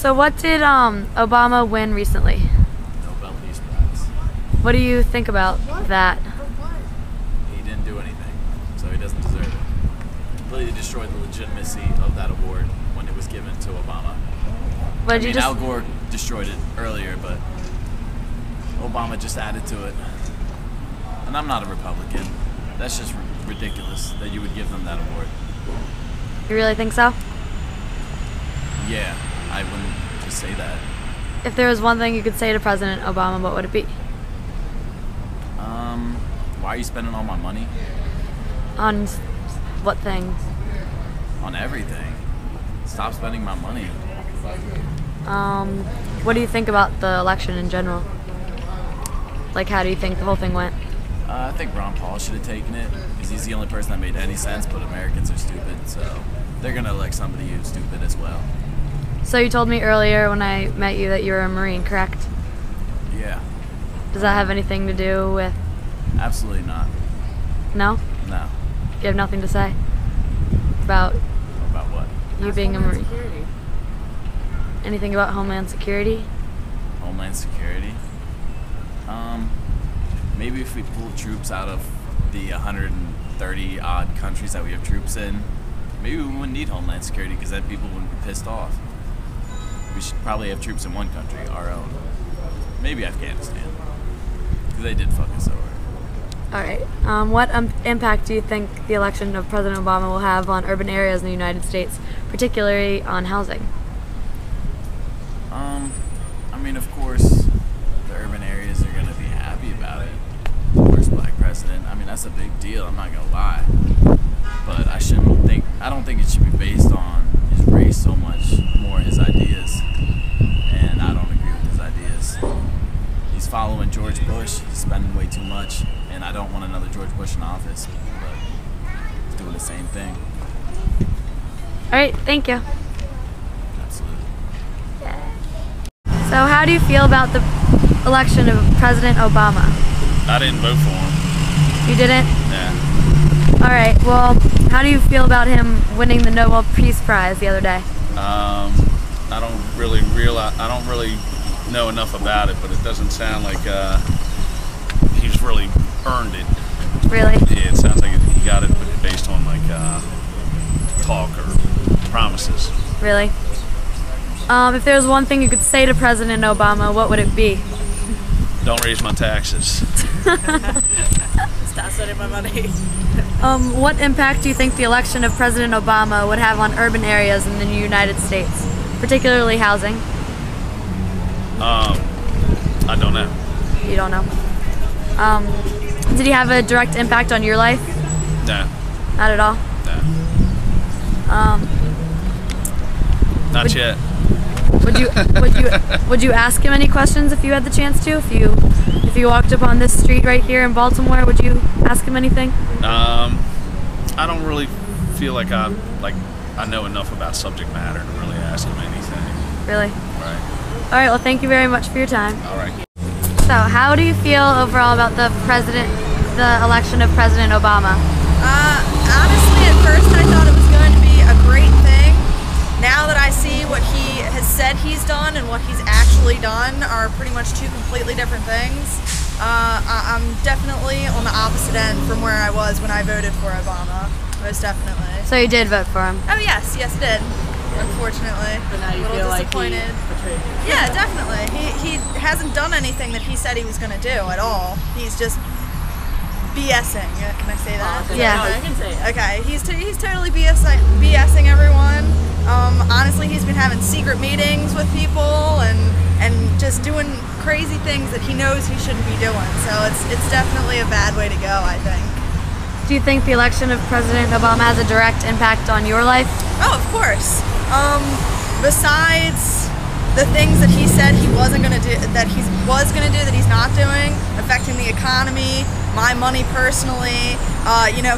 So what did Obama win recently? Nobel Peace Prize. What do you think about that? He didn't do anything, so he doesn't deserve it. Completely destroyed the legitimacy of that award when it was given to Obama. What did you Al Gore destroyed it earlier, but Obama just added to it. And I'm not a Republican. That's just ridiculous that you would give them that award. You really think so? Yeah, I wouldn't just say that. If there was one thing you could say to President Obama, what would it be? Why are you spending all my money? On what things? On everything. Stop spending my money. What do you think about the election in general? Like, how do you think the whole thing went? I think Ron Paul should have taken it, because he's the only person that made any sense, but Americans are stupid, so they're going to elect somebody who's stupid as well. So you told me earlier when I met you that you were a Marine, correct? Yeah. Does that have anything to do with... Absolutely not. No? No. You have nothing to say about what? you being a Marine? Anything about Homeland Security? Homeland Security? Maybe if we pulled troops out of the 130 odd countries that we have troops in, maybe we wouldn't need Homeland Security, because then people wouldn't be pissed off. We should probably have troops in one country, our own. Maybe Afghanistan, because they did fuck us over. Alright. What impact do you think the election of President Obama will have on urban areas in the United States, particularly on housing? I mean, of course, the urban areas are going to be happy about it. First black president. I mean, that's a big deal, I'm not going to lie. But I don't think it should be based on his race so much, more his ideas. And I don't agree with his ideas. He's following George Bush, he's spending way too much, and I don't want another George Bush in office, but he's doing the same thing. Alright, thank you. Absolutely. So how do you feel about the election of President Obama? I didn't vote for him. You didn't? Yeah. Alright, well, how do you feel about him winning the Nobel Peace Prize the other day? I don't really know enough about it, but it doesn't sound like he's really earned it. Really? Yeah, it sounds like he got it based on like talk or promises. Really? If there was one thing you could say to President Obama, what would it be? Don't raise my taxes. Stop spending my money. What impact do you think the election of President Obama would have on urban areas in the United States, particularly housing? I don't know. You don't know. Did he have a direct impact on your life? No. Not at all? No. Not yet. Would you ask him any questions if you had the chance to? If you walked up on this street right here in Baltimore, would you ask him anything? I don't really feel like I know enough about subject matter to really ask him anything. Really? Right. All right. Well, thank you very much for your time. All right. So, how do you feel overall about the election of President Obama? Honestly, at first I thought it was going to be a great thing. Now that I see what he has said he's done and what he's actually done are pretty much two completely different things. I'm definitely on the opposite end from where I was when I voted for Obama, most definitely. So you did vote for him? Oh yes, I did. Unfortunately, But now you a little feel disappointed. like he betrayed you. Yeah, definitely. He hasn't done anything that he said he was going to do at all. He's just BSing. Can I say that? Yeah. No, I can say it. Okay, he's totally BSing everyone. Honestly, he's been having secret meetings with people and just doing crazy things that he knows he shouldn't be doing. So it's definitely a bad way to go, I think. Do you think the election of President Obama has a direct impact on your life? Oh, of course. Besides the things that he said he wasn't going to do, that he's not doing, affecting the economy, my money personally.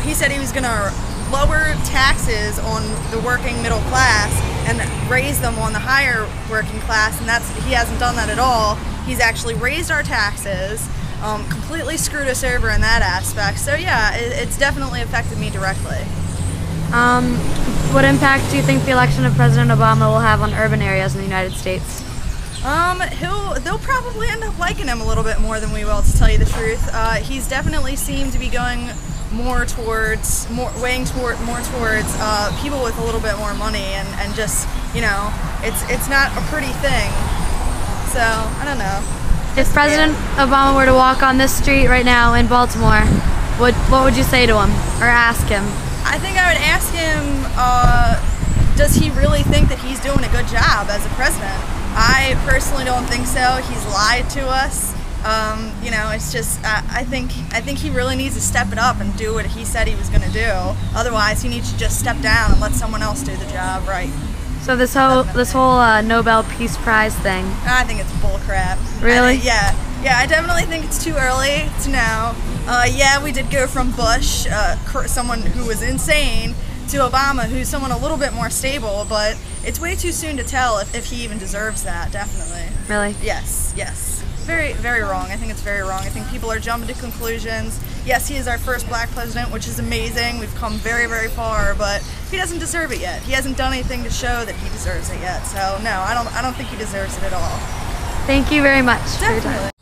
He said he was going to lower taxes on the working middle class and raise them on the higher working class, and he hasn't done that at all. He's actually raised our taxes, completely screwed us over in that aspect. So yeah, it's definitely affected me directly. what impact do you think the election of President Obama will have on urban areas in the United States? They'll probably end up liking him a little bit more than we will, to tell you the truth. He's definitely seemed to be going more towards people with a little bit more money, and just, you know, it's not a pretty thing. So I don't know. If President Obama were to walk on this street right now in Baltimore, what would you say to him or ask him? I think I would ask him, does he really think that he's doing a good job as a president? I personally don't think so. He's lied to us. You know, it's just, I think he really needs to step it up and do what he said he was going to do. Otherwise, he needs to just step down and let someone else do the job right. So this whole Nobel Peace Prize thing. I think it's bullcrap. Really? Yeah, I definitely think it's too early to know. Yeah, we did go from Bush, someone who was insane, to Obama, who's someone a little bit more stable, but it's way too soon to tell if he even deserves that, definitely. Really? Yes. Very, very wrong. I think it's very wrong. I think people are jumping to conclusions. Yes, he is our first black president, which is amazing. We've come very, very far, but he doesn't deserve it yet. He hasn't done anything to show that he deserves it yet. So no, I don't think he deserves it at all. Thank you very much. Definitely.